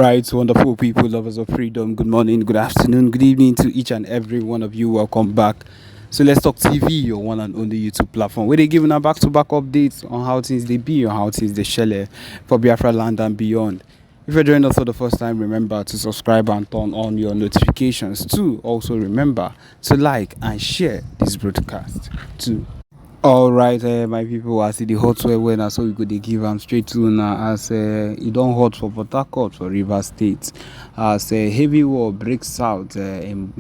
Right, wonderful people, lovers of freedom. Good morning, good afternoon, good evening to each and every one of you. Welcome back. So let's talk TV, your one and only YouTube platform, where they giving a back-to-back updates on how things they be, or how things they shell for Biafra land and beyond. If you're joining us for the first time, remember to subscribe and turn on your notifications too. Also remember to like and share this broadcast too. All right, my people, I see the hot well now, so we go dey give am straight to now as e don hot for Port Harcourt for Rivers State as heavy war breaks out in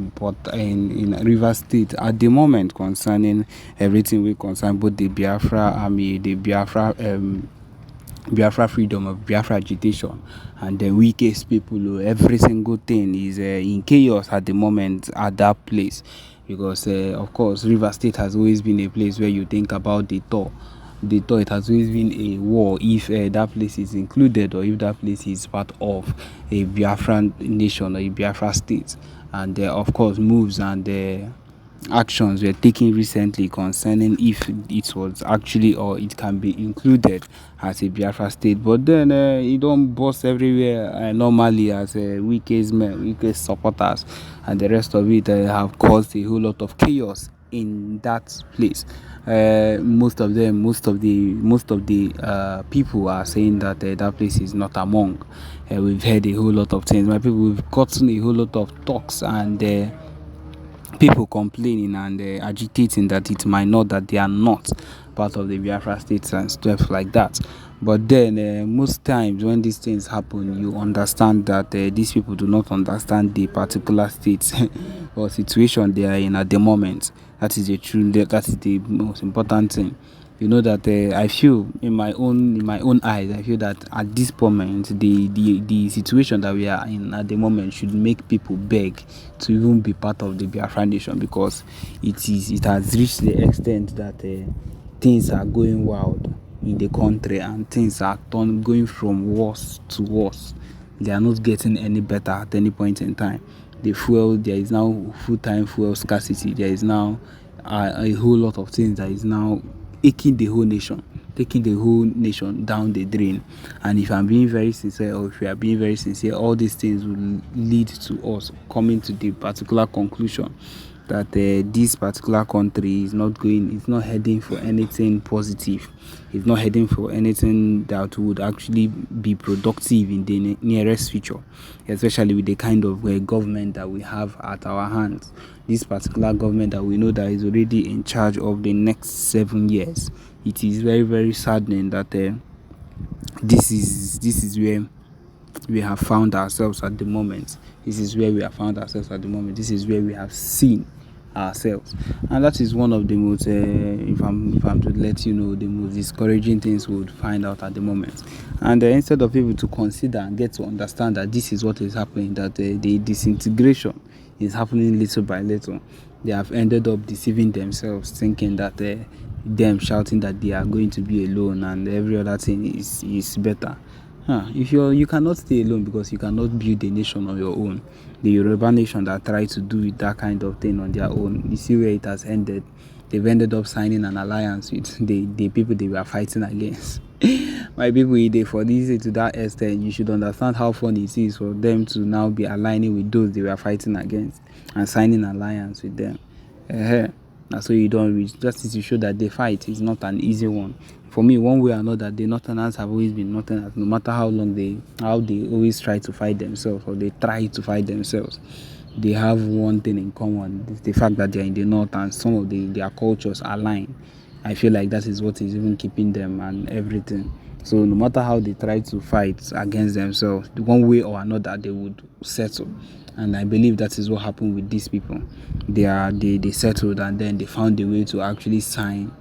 Rivers State at the moment concerning everything wey concern both the Biafra army, the Biafra freedom of Biafra agitation and the weakest people. Every single thing is in chaos at the moment at that place because of course River State has always been a place where you think about the Tor. It has always been a war if that place is included or if that place is part of a Biafran nation or a Biafra state, and of course moves and actions were taken recently concerning if it was actually or it can be included as a Biafra state. But then it don't burst everywhere normally as weakest men, weakest supporters, and the rest of it have caused a whole lot of chaos in that place. Most of the people are saying that that place is not among. We've heard a whole lot of things. My people, we've gotten a whole lot of talks and people complaining and agitating that it might not, that they are not part of the Biafra states and stuff like that. But then most times when these things happen, you understand that these people do not understand the particular state or situation they are in at the moment. That is the most important thing. You know that I feel in my own eyes, I feel that at this moment the situation that we are in at the moment should make people beg to even be part of the Biafra nation, because it has reached the extent that things are going wild in the country and things are going from worse to worse. They are not getting any better at any point in time. There is now full-time fuel scarcity. There is now a whole lot of things that is now taking the whole nation down the drain. And if I'm being very sincere, or if we are being very sincere, all these things will lead to us coming to the particular conclusion that this particular country is it's not heading for anything positive. It's not heading for anything that would actually be productive in the nearest future, especially with the kind of government that we have at our hands. This particular government that we know that is already in charge of the next 7 years. It is very, very saddening that this is where we have found ourselves at the moment. This is where we have found ourselves at the moment. This is where we have seen ourselves, and that is one of the most if I'm to let you know, the most discouraging things we would find out at the moment. And instead of people to consider and get to understand that this is what is happening, that the disintegration is happening little by little, they have ended up deceiving themselves, thinking that them shouting that they are going to be alone and every other thing is better. If you cannot stay alone, because you cannot build a nation on your own. The Yoruba nation that tried to do it, that kind of thing on their own, you see where it has ended. They've ended up signing an alliance with the people they were fighting against. My people, for this to that extent, you should understand how funny it is for them to now be aligning with those they were fighting against and signing alliance with them. That's why you don't reach. Just to show that the fight is not an easy one. For me, one way or another, the Northerners have always been Northerners, no matter how they always try to fight themselves, or they try to fight themselves. They have one thing in common: it's the fact that they're in the North and some of their cultures align. I feel like that is what is even keeping them and everything. So no matter how they try to fight against themselves, one way or another they would settle. And I believe that is what happened with these people. They settled, and then they found a way to actually sign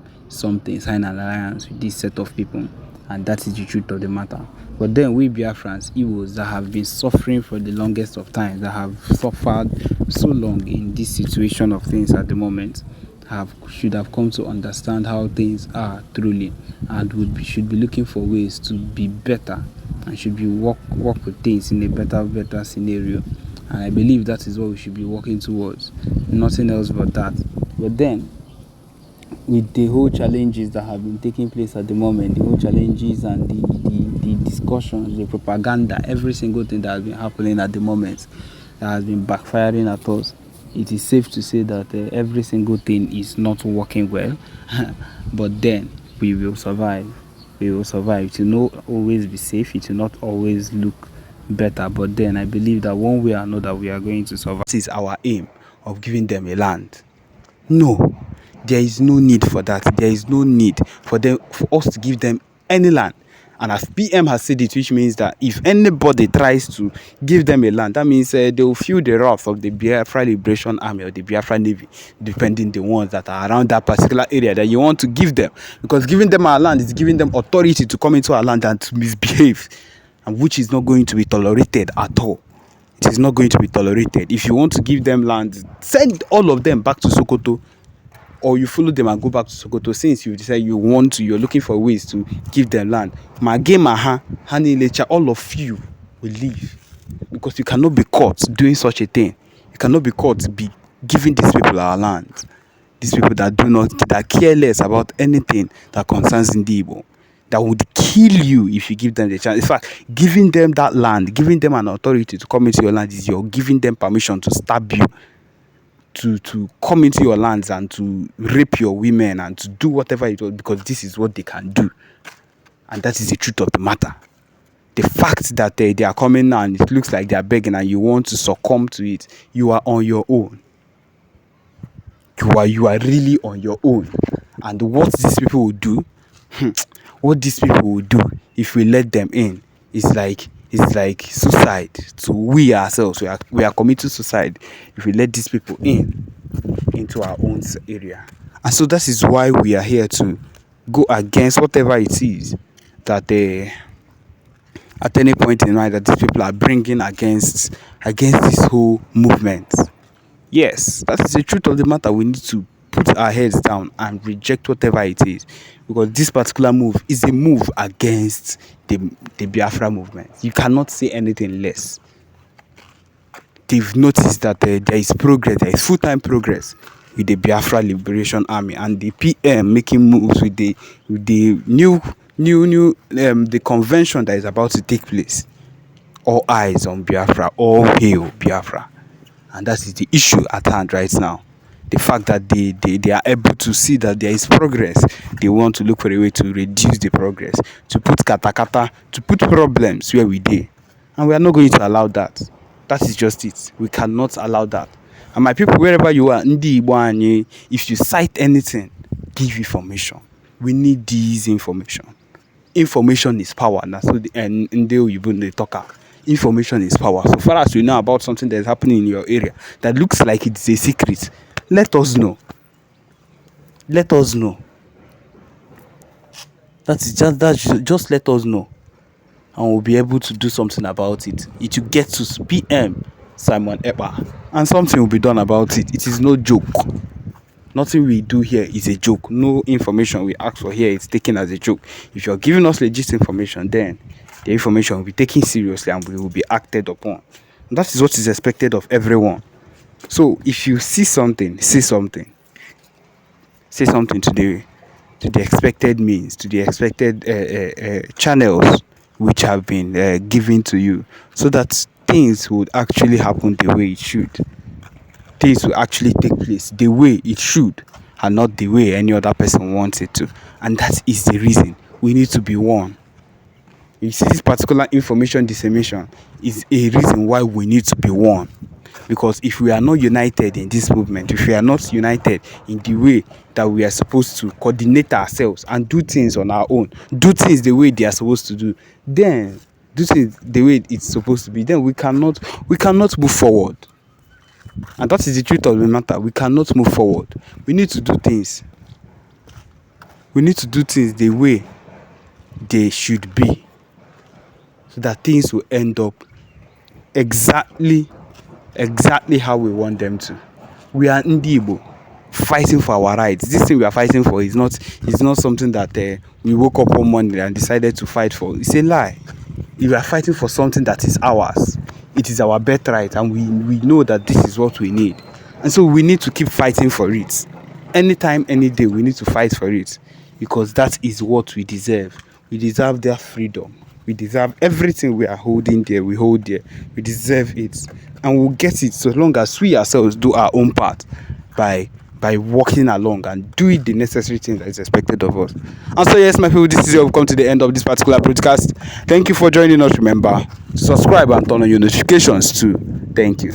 an alliance with this set of people. And that is the truth of the matter. But then we Biafrans, Igbos that have been suffering for the longest of times, that have suffered so long in this situation of things at the moment, should have come to understand how things are truly, and should be looking for ways to be better, and should be work with things in a better scenario. And I believe that is what we should be working towards, nothing else but that. But then, with the whole challenges that have been taking place at the moment, the whole challenges and the the discussions, the propaganda, every single thing that has been happening at the moment that has been backfiring at us, it is safe to say that every single thing is not working well. But then we will survive. We will survive. It will not always be safe. It will not always look better. But then I believe that one way or another we are going to survive. This is our aim of giving them a land. No, there is no need for that. There is no need for us to give them any land. And as PM has said it, which means that if anybody tries to give them a land, that means they will feel the wrath of the Biafra Liberation Army or the Biafra Navy, depending the ones that are around that particular area that you want to give them. Because giving them our land is giving them authority to come into our land and to misbehave, and which is not going to be tolerated at all. It is not going to be tolerated. If you want to give them land, send all of them back to Sokoto, or you follow them and go back to Sokoto. Since you decide you're looking for ways to give them land, all of you will leave, because you cannot be caught doing such a thing. You cannot be caught be giving these people our land. These people that care less about anything that concerns Ndibo, that would kill you if you give them the chance. In fact, giving them that land, giving them an authority to come into your land, is you're giving them permission to stab you, to come into your lands and to rape your women and to do whatever it was, because this is what they can do. And that is the truth of the matter. The fact that they are coming now and it looks like they are begging and you want to succumb to it, you are on your own. You are really on your own. And what these people will do, if we let them in, is like suicide to we ourselves. We are committing suicide if we let these people into our own area. And so that is why we are here to go against whatever it is that at any point in time that these people are bringing against this whole movement. Yes, that is the truth of the matter. We need to put our heads down and reject whatever it is, because this particular move is a move against the Biafra movement. You cannot say anything less. They've noticed that there is progress, there is full-time progress with the Biafra Liberation Army, and the PM making moves with the new the convention that is about to take place. All eyes on Biafra, all hail Biafra. And that is the issue at hand right now. The fact that they are able to see that there is progress, they want to look for a way to reduce the progress, to put katakata, to put problems where we did. And we are not going to allow that. That is just it. We cannot allow that. And my people, wherever you are, if you cite anything, give information. We need this information. Information is power. That's what they talk. Information is power. So far as you know about something that is happening in your area that looks like it's a secret, let us know. Let us know. Just let us know, and we'll be able to do something about it. It will get to PM Simon Epa, and something will be done about it. It is no joke. Nothing we do here is a joke. No information we ask for here is taken as a joke. If you're giving us legit information, then the information will be taken seriously and we will be acted upon. And that is what is expected of everyone. So if you see something, say something. Say something to the expected means, to the expected channels which have been given to you, so that things would actually happen the way it should. Things will actually take place the way it should, and not the way any other person wants it to. And that is the reason we need to be one. You see, this particular information dissemination is a reason why we need to be one. Because if we are not united in this movement, if we are not united in the way that we are supposed to coordinate ourselves and do things on our own, do things the way they are supposed to do, then do things the way it's supposed to be, then we cannot move forward. And that is the truth of the matter. We cannot move forward. We need to do things. We need to do things the way they should be, so that things will end up exactly how we want them to. We are Ndibo, fighting for our rights. This thing we are fighting for is not something that we woke up one morning and decided to fight for. It's a lie. We are fighting for something that is ours. It is our birthright, and we know that this is what we need. And so we need to keep fighting for it. Anytime, any day, we need to fight for it, because that is what we deserve. We deserve their freedom. We deserve everything we are holding there. We hold there. We deserve it, and we'll get it so long as we ourselves do our own part by walking along and doing the necessary things that is expected of us. And so, yes, my people, this is where we've come to the end of this particular podcast. Thank you for joining us. Remember to subscribe and turn on your notifications too. Thank you.